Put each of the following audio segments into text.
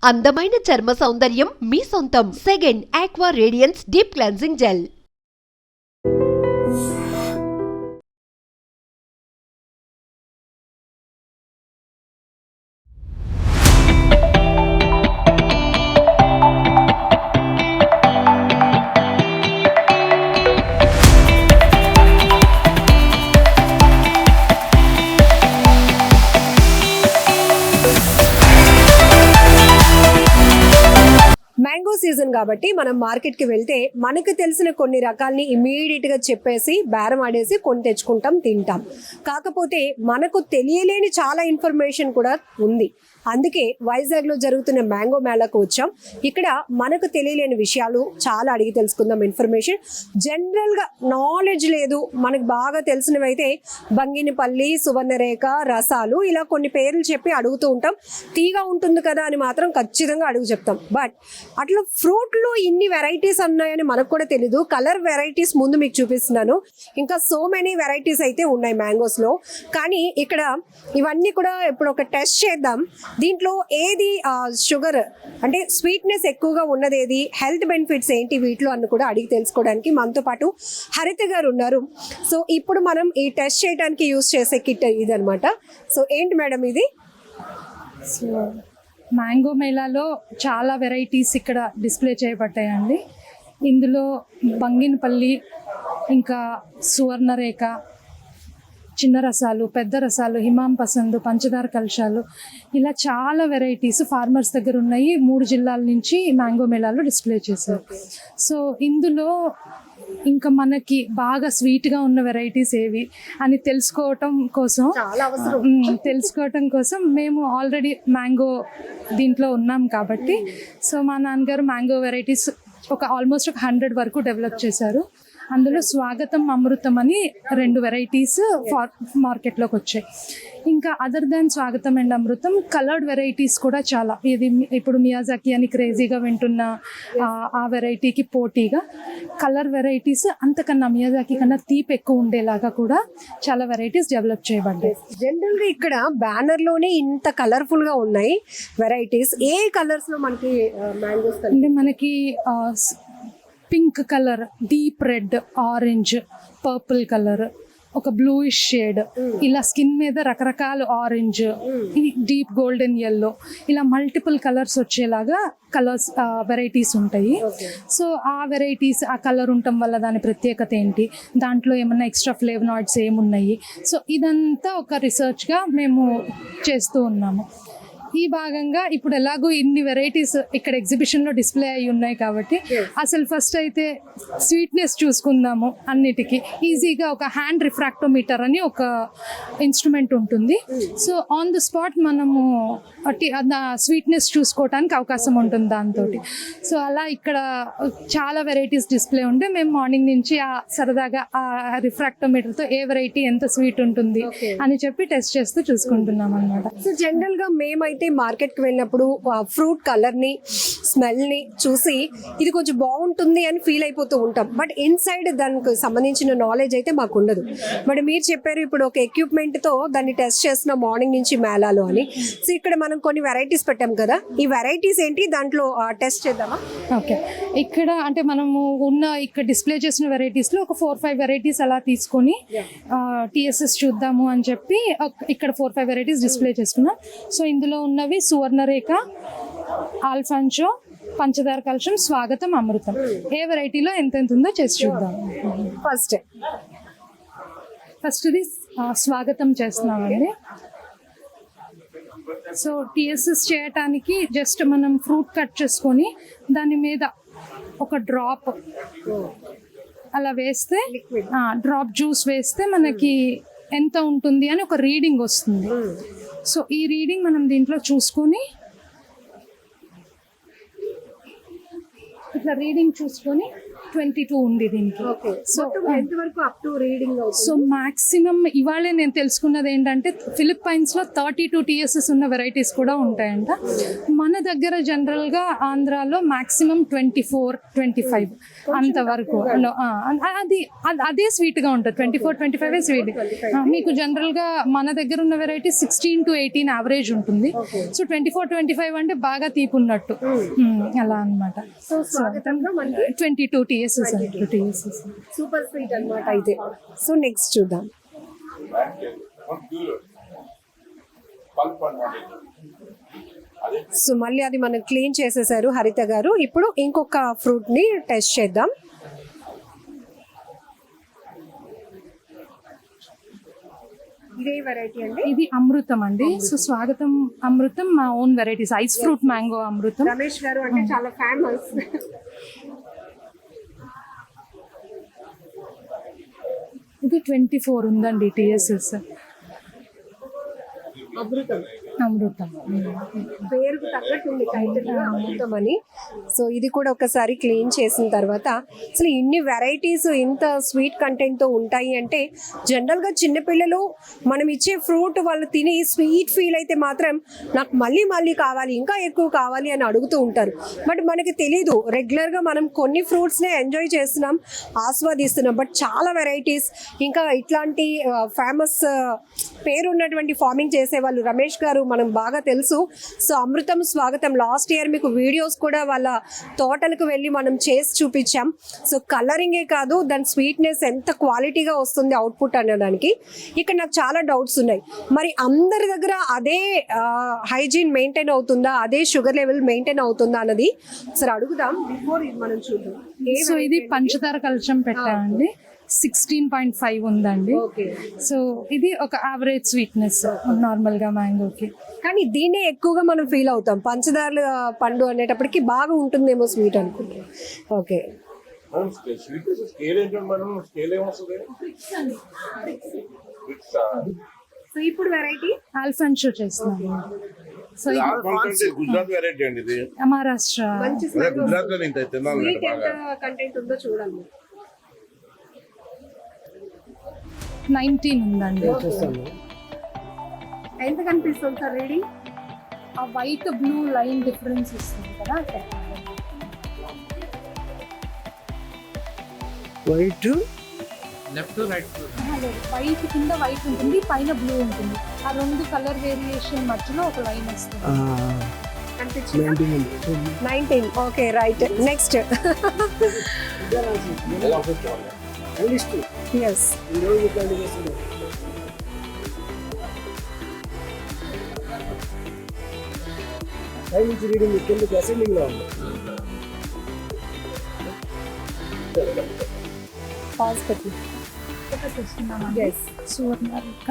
అందమైన చర్మ సౌందర్యం మీ సొంతం. Second aqua radiance deep cleansing gel. Mango season కాబట్టి మనం మార్కెట్కి వెళ్తే మనకు తెలిసిన కొన్ని రకాలని ఇమీడియట్గా చెప్పేసి బేరం ఆడేసి కొని తెచ్చుకుంటాం, తింటాం. కాకపోతే మనకు తెలియలేని చాలా ఇన్ఫర్మేషన్ కూడా ఉంది. అందుకే వైజాగ్లో జరుగుతున్న మ్యాంగో మేళాకు వచ్చాం. ఇక్కడ మనకు తెలియలేని విషయాలు చాలా అడిగి తెలుసుకుందాం. ఇన్ఫర్మేషన్ జనరల్గా నాలెడ్జ్ లేదు, మనకు బాగా తెలిసినవి అయితే బంగినపల్లి, సువర్ణరేఖ, రసాలు, ఇలా కొన్ని పేర్లు చెప్పి అడుగుతూ ఉంటాం. తీగా ఉంటుంది కదా అని మాత్రం ఖచ్చితంగా అడుగు చెప్తాం. బట్ అట్లా ఫ్రూట్లో ఇన్ని వెరైటీస్ ఉన్నాయని మనకు కూడా తెలీదు. కలర్ వెరైటీస్ ముందు మీకు చూపిస్తున్నాను. ఇంకా సో మెనీ వెరైటీస్ అయితే ఉన్నాయి మ్యాంగోస్లో. కానీ ఇక్కడ ఇవన్నీ కూడా ఇప్పుడు ఒక టెస్ట్ చేద్దాం. దీంట్లో ఏది షుగర్ అంటే స్వీట్నెస్ ఎక్కువగా ఉన్నది ఏది, హెల్త్ బెనిఫిట్స్ ఏంటి వీటిలో అన్న కూడా అడిగి తెలుసుకోవడానికి మనతో పాటు హరిత గారు ఉన్నారు. సో ఇప్పుడు మనం ఈ టెస్ట్ చేయడానికి యూజ్ చేసే కిట్ ఇదనమాట. సో ఏంటి మేడం ఇది? సో మ్యాంగో మేళాలో చాలా వెరైటీస్ ఇక్కడ డిస్ప్లే చేయబడ్డాయండి. ఇందులో బంగినపల్లి, ఇంకా సువర్ణరేఖ, చిన్న రసాలు, పెద్ద రసాలు, హిమాం పసందు, పంచదార కలశాలు, ఇలా చాలా వెరైటీస్ ఫార్మర్స్ దగ్గర ఉన్నాయి. 3 జిల్లాల నుంచి మ్యాంగో మేళాలో డిస్ప్లే చేశారు. సో ఇందులో ఇంకా మనకి బాగా స్వీట్గా ఉన్న వెరైటీస్ ఏవి అని తెలుసుకోవటం కోసం మేము ఆల్రెడీ మ్యాంగో దీంట్లో ఉన్నాం కాబట్టి, సో మా నాన్నగారు మ్యాంగో వెరైటీస్ ఆల్మోస్ట్ 100 వరకు డెవలప్ చేశారు. అందులో స్వాగతం, అమృతం అని 2 వెరైటీస్ మార్కెట్లోకి వచ్చాయి. ఇంకా అదర్ దాన్ స్వాగతం అండ్ అమృతం కలర్డ్ వెరైటీస్ కూడా చాలా, ఇది ఇప్పుడు మియాజాకి అని క్రేజీగా వింటున్న ఆ వెరైటీకి పోటీగా కలర్ వెరైటీస్ అంతకన్నా మియాజాకి కన్నా తీపి ఎక్కువ ఉండేలాగా కూడా చాలా వెరైటీస్ డెవలప్ చేయబడ్డాయి. జనరల్గా ఇక్కడ బ్యానర్లోనే ఇంత కలర్ఫుల్గా ఉన్నాయి వెరైటీస్. ఏ కలర్స్లో మనకి మ్యాంగోస్ అంటే మనకి pink colour, deep red, orange, purple colour, ఒక బ్లూయిష్ షేడ్, ఇలా స్కిన్ మీద రకరకాల ఆరెంజ్, డీప్ గోల్డెన్ ఎల్లో, ఇలా మల్టిపుల్ కలర్స్ వచ్చేలాగా కలర్స్ వెరైటీస్ ఉంటాయి. సో ఆ వెరైటీస్ ఆ కలర్ ఉండటం వల్ల దాని ప్రత్యేకత ఏంటి, దాంట్లో ఏమన్నా ఎక్స్ట్రా ఫ్లేవనాయిడ్స్ ఏమున్నాయి, సో ఇదంతా ఒక రీసెర్చ్గా మేము చేస్తూ ఉన్నాము. ఈ భాగంగా ఇప్పుడు ఎలాగో ఇన్ని వెరైటీస్ ఇక్కడ ఎగ్జిబిషన్లో డిస్ప్లే అయి ఉన్నాయి కాబట్టి అసలు ఫస్ట్ అయితే స్వీట్నెస్ చూసుకుందాము. అన్నిటికీ ఈజీగా ఒక హ్యాండ్ రిఫ్రాక్టోమీటర్ అని ఒక ఇన్స్ట్రుమెంట్ ఉంటుంది. సో ఆన్ ద స్పాట్ మనము స్వీట్నెస్ చూసుకోవడానికి అవకాశం ఉంటుంది దాంతో. సో అలా ఇక్కడ చాలా వెరైటీస్ డిస్ప్లే ఉంటే మేము మార్నింగ్ నుంచి సరదాగా ఆ రిఫ్రాక్టోమీటర్తో ఏ వెరైటీ ఎంత స్వీట్ ఉంటుంది అని చెప్పి టెస్ట్ చేస్తూ చూసుకుంటున్నాం అనమాట. సో జనరల్గా మేమైతే మార్కెట్కి వెళ్ళినప్పుడు ఫ్రూట్ కలర్ని, స్మెల్ని చూసి ఇది కొంచెం బాగుంటుంది అని ఫీల్ అయిపోతూ ఉంటాం. బట్ ఇన్సైడ్ దానికి సంబంధించిన నాలెడ్జ్ అయితే మాకు ఉండదు. బట్ మీరు చెప్పారు ఇప్పుడు ఒక ఎక్విప్మెంట్తో దాన్ని టెస్ట్ చేసిన మార్నింగ్ నుంచి మేళాలో అని. సో ఇక్కడ మనం కొన్ని వెరైటీస్ పెట్టాం కదా, ఈ వెరైటీస్ ఏంటి దాంట్లో టెస్ట్ చేద్దామా? ఓకే, ఇక్కడ అంటే మనము ఇక్కడ డిస్ప్లే చేసిన వెరైటీస్లో ఒక 4-5 వెరైటీస్ అలా తీసుకొని టీఎస్ఎస్ చూద్దాము అని చెప్పి ఇక్కడ 4-5 వెరైటీస్ డిస్ప్లే చేసుకున్నాం. సో ఇందులో ఉన్నవి సువర్ణరేఖ, ఆల్ఫాన్చో, పంచదార కలశం, స్వాగతం, అమృతం. ఏ వెరైటీలో ఎంత ఉందో చేసి చూద్దాం. ఫస్ట్ది స్వాగతం చేస్తున్నామండి. సో టీఎస్ఎస్ చేయటానికి జస్ట్ మనం ఫ్రూట్ కట్ చేసుకొని దాని మీద ఒక డ్రాప్ అలా వేస్తే, డ్రాప్ జ్యూస్ వేస్తే మనకి ఎంత ఉంటుంది అని ఒక రీడింగ్ వస్తుంది. సో ఈ రీడింగ్ మనం దీంట్లో చూసుకొని ఇట్లా రీడింగ్ చూసుకొని 22 ఉంది దీనికి. సో ఎంత వరకు up to reading so maximum ఇవాళే నేను తెలుసుకున్నది ఏంటంటే ఫిలిప్పైన్స్ లో 32 TSS ఉన్న వెరైటీస్ కూడా ఉంటాయంట. మన దగ్గర జనరల్ గా ఆంధ్రాలో మాక్సిమం 24-25 అంతవరకు. అదే స్వీట్ గా ఉంటుంది. 24-25 స్వీట్. మీకు జనరల్ గా మన దగ్గర ఉన్న వెరైటీ 16 to 18 యావరేజ్ ఉంటుంది. సో 24-25 అంటే బాగా తీపి ఉన్నట్టు అలా అన్నమాట. సో స్వాగతంలో మనకి 22 TSS. సూపర్ స్వీట్ అన్నమాట అయితే. సో నెక్స్ట్ చూద్దాం. సో మళ్ళీ అది మనం క్లీన్ చేసేసారు హరిత గారు. ఇప్పుడు ఇంకొక ఫ్రూట్ ని టెస్ట్ చేద్దాం. ఇదే వెరైటీ అండి. ఇది అమృతం అండి. సో స్వాగతం అమృతం మా own varieties. Ice fruit mango Amrutham. Ramesh garu అంటే చాలా ఫేమస్. ఇది 24 ఉందండి TSS. అమృతం పేరుకు తగ్గట్టు ఉంది టైటిల్ అమృతం అని. సో ఇది కూడా ఒకసారి క్లీన్ చేసిన తర్వాత అసలు ఇన్ని వెరైటీస్ ఇంత స్వీట్ కంటెంట్ తో ఉంటాయి అంటే జనరల్ గా చిన్నపిల్లలు మనం ఇచ్చే ఫ్రూట్ వాళ్ళు తిని స్వీట్ ఫీల్ అయితే మాత్రం నాకు మళ్ళీ మళ్ళీ కావాలి, ఇంకా ఎక్కువ కావాలి అని అడుగుతూ ఉంటారు. బట్ మనకి తెలీదు, రెగ్యులర్ గా మనం కొన్ని ఫ్రూట్స్ నే ఎంజాయ్ చేస్తున్నాం, ఆస్వాదిస్తున్నాం. బట్ చాలా వెరైటీస్ ఇంకా ఇట్లాంటి ఫేమస్ పేరు ఉన్నటువంటి ఫార్మింగ్ చేసే వాళ్ళు రమేష్ గారు మనం బాగా తెలుసు. సో అమృతం స్వాగతం లాస్ట్ ఇయర్ మీకు వీడియోస్ కూడా వాళ్ళ తోటలకు వెళ్ళి మనం చేసి చూపించాం. సో కలరింగే కాదు దాని స్వీట్నెస్ ఎంత క్వాలిటీగా వస్తుంది అవుట్పుట్ అనడానికి. ఇక్కడ నాకు చాలా డౌట్స్ ఉన్నాయి. మరి అందరి దగ్గర అదే హైజీన్ మెయింటైన్ అవుతుందా, అదే షుగర్ లెవెల్ మెయింటైన్ అవుతుందా అన్నది సరే అడుగుదాం. బిఫోర్ ఇది మనం చూద్దాం. సో ఇది పంచదార కలశం పెట్టామండి. 16.5 ఉందండి. సో ఇది ఒక యావరేజ్ స్వీట్నెస్ నార్మల్ గా మ్యాంగోకి. కానీ దీన్నే ఎక్కువగా మనం ఫీల్ అవుతాం. పంచదార పండు అనేటప్పటికి బాగా ఉంటుందేమో స్వీట్ అనుకుంటాం. ఓకే. సో ఇప్పుడు వెరైటీ ఆల్ఫాన్షో చేస్తున్నాము. సో గుజరాత్ వెరైటీ అండి ఇది. మహారాష్ట్ర గుజరాత్ లో ఇంత తినాలి. కంటెంట్ ఉందో చూడండి. 19 ఉందండి. ఎంత కనిపిస్తుంది సార్ రీడింగ్? ఆ వైట్ బ్లూ లైన్ డిఫరెన్స్ ఇస్తుంది కదా. వైట్ లెఫ్ట్ రైట్ వైట్ కింద వైట్ ఉంటుంది, పైన బ్లూ ఉంటుంది. ఆ రెండు కలర్ వేరియేషన్ మధ్యలో ఒక లైన్ వస్తుంది. 19. Okay right. Next S. Reading కిందకి అసెండింగ్ లో ఉంది. పాజ్ పెట్టి ఎస్. సువర్ణరేఖ.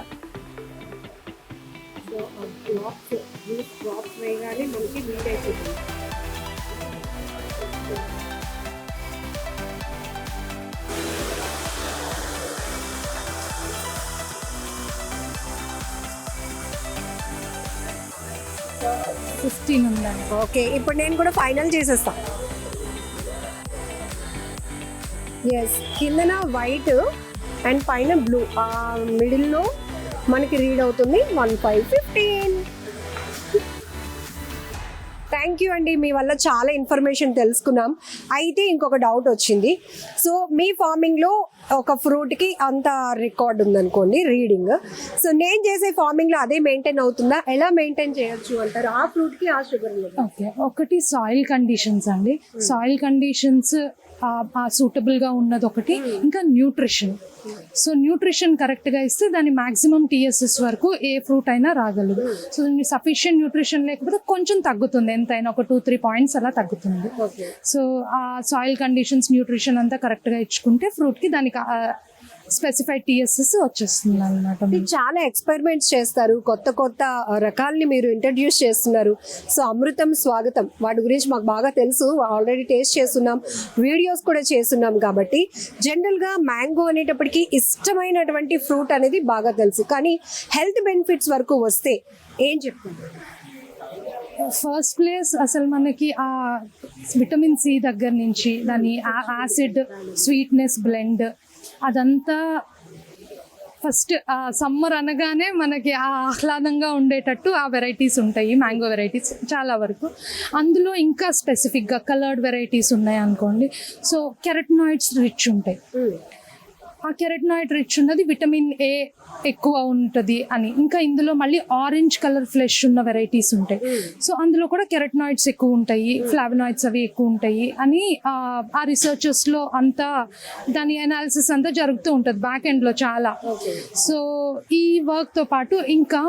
సో డ్రాప్స్ వేయగానే మనకి నీట్ అయిపోతుంది. సో 15 ఉందండి. ఓకే. ఇప్పుడు నేను కూడా ఫైనల్ చేసేస్తాను. ఎస్. కిందన వైట్ అండ్ పైన బ్లూ, ఆ మిడిల్లో మనకి రీడ్ అవుతుంది 1515. థ్యాంక్ యూ అండి, మీ వల్ల చాలా ఇన్ఫర్మేషన్ తెలుసుకున్నాం. అయితే ఇంకొక డౌట్ వచ్చింది. సో మీ ఫార్మింగ్లో ఒక ఫ్రూట్కి అంత రికార్డ్ ఉందనుకోండి రీడింగ్. సో నేను చేసే ఫార్మింగ్లో అదే మెయింటైన్ అవుతుందా? ఎలా మెయింటైన్ చేయొచ్చు అంటారు ఆ ఫ్రూట్కి ఆ షుగర్? ఓకే. ఒకటి సాయిల్ కండిషన్స్ అండి. సాయిల్ కండిషన్స్ సూటబుల్ గా ఉన్నది ఒకటి. ఇంకా న్యూట్రిషన్. సో న్యూట్రిషన్ కరెక్ట్ గా ఇస్తే దాని మాక్సిమం TSS వరకు ఏ ఫ్రూట్ అయినా రాగలదు. సో సఫిషియెంట్ న్యూట్రిషన్ లేకపోతే కొంచెం తగ్గుతుంది, ఎంతైనా ఒక 2-3 పాయింట్స్ అలా తగ్గుతుంది. సో ఆ సాయిల్ కండిషన్స్ న్యూట్రిషన్ అంతా కరెక్ట్ గా ఇచ్చుకుంటే ఫ్రూట్ కి దానికి స్పెసిఫైడ్ TSS వచ్చేస్తుంది అనమాట. చాలా ఎక్స్పెరిమెంట్స్ చేస్తారు, కొత్త కొత్త రకాలని మీరు ఇంట్రడ్యూస్ చేస్తున్నారు. సో అమృతం స్వాగతం వాటి గురించి మాకు బాగా తెలుసు, ఆల్రెడీ టేస్ట్ చేస్తున్నాం, వీడియోస్ కూడా చేస్తున్నాం. కాబట్టి జనరల్గా మ్యాంగో అనేటప్పటికీ ఇష్టమైనటువంటి ఫ్రూట్ అనేది బాగా తెలుసు. కానీ హెల్త్ బెనిఫిట్స్ వరకు వస్తే ఏం చెప్తారు? ఫస్ట్ ప్లేస్ అసలు మనకి ఆ విటమిన్ సి దగ్గర నుంచి దాని యాసిడ్ స్వీట్నెస్ బ్లెండ్ అదంతా ఫస్ట్ సమ్మర్ అనగానే మనకి ఆహ్లాదంగా ఉండేటట్టు ఆ వెరైటీస్ ఉంటాయి, మ్యాంగో వెరైటీస్ చాలా వరకు. అందులో ఇంకా స్పెసిఫిక్గా కలర్డ్ వెరైటీస్ ఉన్నాయి అనుకోండి. సో కెరటనాయిడ్స్ రిచ్ ఉంటాయి. ఆ కెరటనాయిడ్ రిచ్ ఉన్నది విటమిన్ ఏ ఎక్కువ ఉంటుంది అని. ఇంకా ఇందులో మళ్ళీ ఆరెంజ్ కలర్ ఫ్లెష్ ఉన్న వెరైటీస్ ఉంటాయి. సో అందులో కూడా కెరటనాయిడ్స్ ఎక్కువ ఉంటాయి, ఫ్లావనాయిడ్స్ అవి ఎక్కువ ఉంటాయి అని ఆ రీసెర్చెస్లో అంతా దాని అనాలిసిస్ అంతా జరుగుతూ ఉంటుంది బ్యాక్ ఎండ్లో చాలా. సో ఈ వర్క్తో పాటు ఇంకా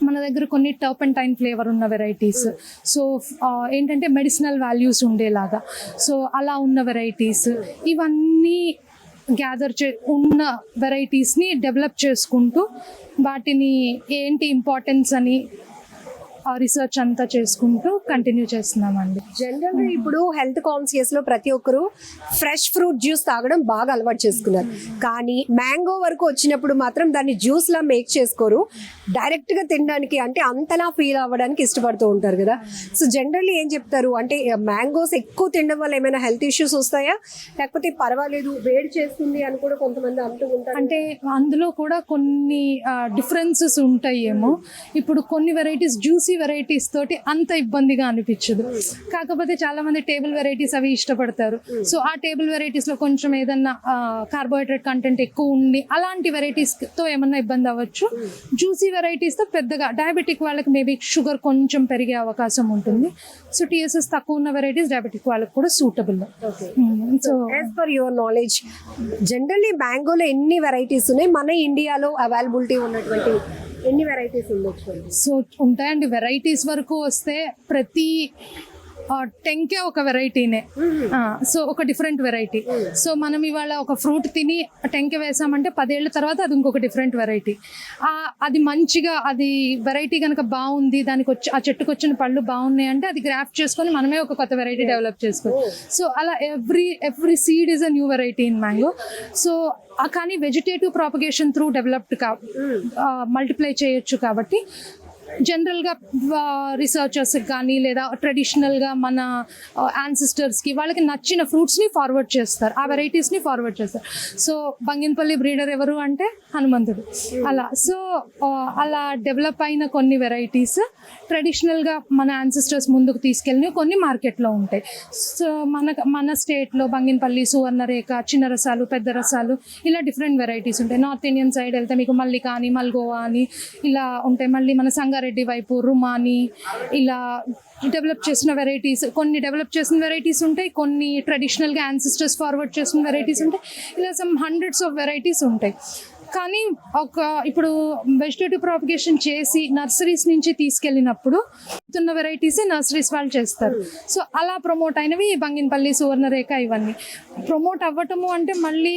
మన దగ్గర కొన్ని టర్పెంటైన్ ఫ్లేవర్ ఉన్న వెరైటీస్, సో ఏంటంటే మెడిసినల్ వాల్యూస్ ఉండేలాగా, సో అలా ఉన్న వెరైటీస్, ఇవన్నీ గ్యాదర్ ఉన్న వెరైటీస్ని డెవలప్ చేసుకుంటూ వాటిని ఏంటి ఇంపార్టెన్స్ అని రీసెర్చ్ అంతా చేసుకుంటూ కంటిన్యూ చేస్తున్నామండి. జనరల్గా ఇప్పుడు హెల్త్ కాన్షియస్ లో ప్రతి ఒక్కరు ఫ్రెష్ ఫ్రూట్ జ్యూస్ తాగడం బాగా అలవాటు చేసుకున్నారు. కానీ మ్యాంగో వరకు వచ్చినప్పుడు మాత్రం దాన్ని జ్యూస్ లా మేక్ చేసుకోరు, డైరెక్ట్ గా తినడానికి అంటే అంతలా ఫీల్ అవ్వడానికి ఇష్టపడుతూ ఉంటారు కదా. సో జనరల్లీ ఏం చెప్తారు అంటే మ్యాంగోస్ ఎక్కువ తినడం వల్ల ఏమైనా హెల్త్ ఇష్యూస్ వస్తాయా, లేకపోతే పర్వాలేదు వేడి చేస్తుంది అని కూడా కొంతమంది అంటూ ఉంటారు. అంటే అందులో కూడా కొన్ని డిఫరెన్సెస్ ఉంటాయేమో. ఇప్పుడు కొన్ని వెరైటీస్ జ్యూసీ వెరైటీస్ తోటి అంత ఇబ్బందిగా అనిపించదు, కాకపోతే చాలా మంది టేబుల్ వెరైటీస్ అవి ఇష్టపడతారు. సో ఆ టేబుల్ వెరైటీస్ లో కొంచెం ఏదన్నా కార్బోహైడ్రేట్ కంటెంట్ ఎక్కువ ఉండి అలాంటి వెరైటీస్ తో ఏమన్నా ఇబ్బంది అవ్వచ్చు. జ్యూసీ వెరైటీస్ తో పెద్దగా డయాబెటిక్ వాళ్ళకి మేబీ షుగర్ కొంచెం పెరిగే అవకాశం ఉంటుంది. సో టీఎస్ఎస్ తక్కువ ఉన్న వెరైటీస్ డయాబెటిక్ వాళ్ళకి కూడా suitable. So as per your knowledge generally మ్యాంగోలో ఎన్ని వెరైటీస్ ఉన్నాయి, మన ఇండియాలో అవైలబిలిటీ ఉన్నటువంటి ఎన్ని వెరైటీస్ ఉండొచ్చు? సో ఉంటాయండి. వెరైటీస్ వరకు వస్తే ప్రతి టెంకే ఒక వెరైటీనే. సో ఒక డిఫరెంట్ వెరైటీ. సో మనం ఇవాళ ఒక ఫ్రూట్ తిని టెంకే వేసామంటే 10 ఏళ్ళ తర్వాత అది ఇంకొక డిఫరెంట్ వెరైటీ. అది మంచిగా అది వెరైటీ కనుక బాగుంది, దానికి ఆ చెట్టుకు వచ్చిన పళ్ళు బాగున్నాయి అంటే అది గ్రాఫ్ట్ చేసుకొని మనమే ఒక కొత్త వెరైటీ డెవలప్ చేసుకోవాలి. సో అలా every seed is a new variety in mango. So కానీ vegetative propagation through developed multiply చేయొచ్చు. కాబట్టి జనరల్గా రీసెర్చర్స్కి కానీ లేదా ట్రెడిషనల్గా మన యాన్సిస్టర్స్కి వాళ్ళకి నచ్చిన ఫ్రూట్స్ని ఫార్వర్డ్ చేస్తారు, ఆ వెరైటీస్ని ఫార్వర్డ్ చేస్తారు. సో బంగినపల్లి బ్రీడర్ ఎవరు అంటే హనుమంతుడు. అలా సో అలా డెవలప్ అయిన కొన్ని వెరైటీస్ ట్రెడిషనల్గా మన యాన్సిస్టర్స్ ముందుకు తీసుకెళ్ళినవి కొన్ని మార్కెట్లో ఉంటాయి. సో మన స్టేట్లో బంగినపల్లి, సువర్ణరేఖ, చిన్న రసాలు, పెద్ద రసాలు ఇలా డిఫరెంట్ వెరైటీస్ ఉంటాయి. నార్త్ ఇండియన్ సైడ్ వెళ్తే మీకు మల్లికా అని, మల్గోవా అని ఇలా ఉంటాయి. మళ్ళీ మన సంగారెడ్డి వైపు రుమాని ఇలా డెవలప్ చేసిన వెరైటీస్, కొన్ని డెవలప్ చేసిన వెరైటీస్ ఉంటాయి, కొన్ని ట్రెడిషనల్గా యాన్సిస్టర్స్ ఫార్వర్డ్ చేసిన వెరైటీస్ ఉంటాయి. ఇలా సమ్ హండ్రెడ్స్ ఆఫ్ వెరైటీస్ ఉంటాయి. కానీ ఇప్పుడు వెజిటేటివ్ ప్రాపగేషన్ చేసి నర్సరీస్ నుంచి తీసుకెళ్ళినప్పుడు ఉన్న వెరైటీసే నర్సరీస్ వాళ్ళు చేస్తారు. సో అలా ప్రమోట్ అయినవి బంగినపల్లి, సువర్ణరేఖ ఇవన్నీ ప్రమోట్ అవ్వటము. అంటే మళ్ళీ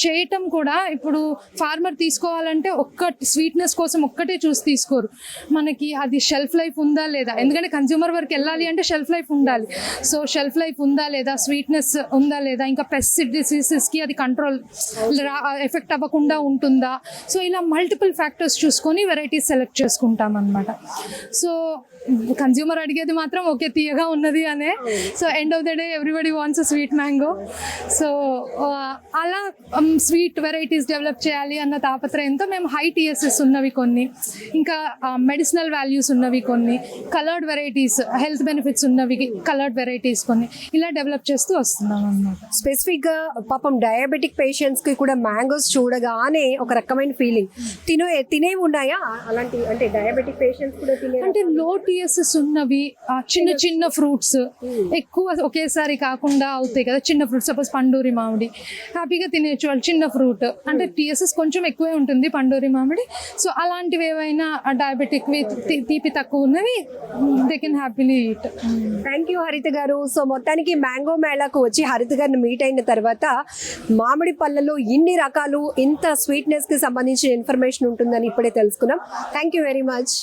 చేయటం కూడా ఇప్పుడు ఫార్మర్ తీసుకోవాలంటే ఒక్క స్వీట్నెస్ కోసం ఒక్కటే చూసి తీసుకోరు, మనకి అది షెల్ఫ్ లైఫ్ ఉందా లేదా. ఎందుకంటే కన్జ్యూమర్ వరకు వెళ్ళాలి అంటే షెల్ఫ్ లైఫ్ ఉండాలి. సో షెల్ఫ్ లైఫ్ ఉందా లేదా, స్వీట్నెస్ ఉందా లేదా, ఇంకా పెస్ట్ డిసీజెస్కి అది కంట్రోల్ ఎఫెక్ట్ అవ్వకుండా ఉంటుందా. సో ఇలా మల్టిపుల్ ఫ్యాక్టర్స్ చూసుకొని వెరైటీస్ సెలెక్ట్ చేసుకుంటాం అన్నమాట. సో కన్జ్యూమర్ అడిగేది మాత్రం ఓకే తీయగా ఉన్నది అనే. So end of the day everybody wants a sweet mango. So అలా స్వీట్ వెరైటీస్ డెవలప్ చేయాలి అన్న తాపత్రయంతో మేము హై టీఎస్ఎస్ ఉన్నవి కొన్ని, ఇంకా మెడిసినల్ వాల్యూస్ ఉన్నవి కొన్ని, కలర్డ్ వెరైటీస్ హెల్త్ బెనిఫిట్స్ ఉన్నవి కలర్డ్ వెరైటీస్ కొన్ని ఇలా డెవలప్ చేస్తూ వస్తున్నాం అన్నమాట. స్పెసిఫిక్గా పాపం డయాబెటిక్ పేషెంట్స్కి కూడా మ్యాంగోస్ చూడగానే ఒక రకమైన ఫీలింగ్ తినేవి ఉన్నాయా అలాంటి, అంటే డయాబెటిక్ పేషెంట్స్ కూడా తినే అంటే లో టీఎస్ఎస్ ఉన్నవి చిన్న చిన్న ఫ్రూట్స్ ఎక్కువ ఒకేసారి కాకుండా అవుతాయి కదా. చిన్న ఫ్రూట్స్ సపోజ్ పండూరి మామిడి హ్యాపీగా తినేచ్చు వాళ్ళు. చిన్న ఫ్రూట్ అంటే టీఎస్ఎస్ కొంచెం ఎక్కువే ఉంటుంది పండూరి మామిడి. సో అలాంటివి ఏవైనా డయాబెటిక్ తీపి తక్కువ ఉన్నవి they can happily eat. Thank you హరిత గారు. సో మొత్తానికి మ్యాంగో మేళాకు వచ్చి హరిత గారిని మీట్ అయిన తర్వాత మామిడి పళ్ళలో ఇన్ని రకాలు, ఇంత స్వీట్నెస్కి సంబంధించిన ఇన్ఫర్మేషన్ ఉంటుందని ఇప్పుడే తెలుసుకున్నాం. Thank you very much.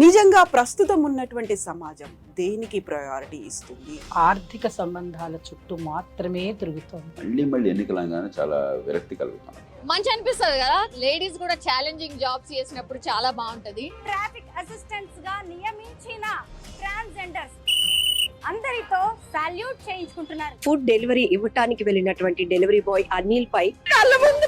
నిజంగా ప్రస్తుతం ఉన్నటువంటి సమాజం దేనికి ప్రయారిటీ ఇస్తుంది? ఆర్థిక సంబంధాల చుట్టూ మాత్రమే తిరుగుతోంది. మళ్ళీ ఎన్నికలంగానే చాలా విరక్తి కలుగుతాం. మంచి అనిపిస్తుంది కదా, లేడీస్ కూడా ఛాలెంజింగ్ జాబ్స్ చేసినప్పుడు చాలా బాగుంటది. ట్రాఫిక్ అసిస్టెంట్స్ గా నియమించిన ట్రాన్స్జెండర్స్ అందరితో సాల్యూట్ చేయించుకుంటున్నారు. ఫుడ్ డెలివరీ ఇవ్వటానికి వెళ్ళినటువంటి డెలివరీ బాయ్ అనిల్ పై కళ్ళ ముందు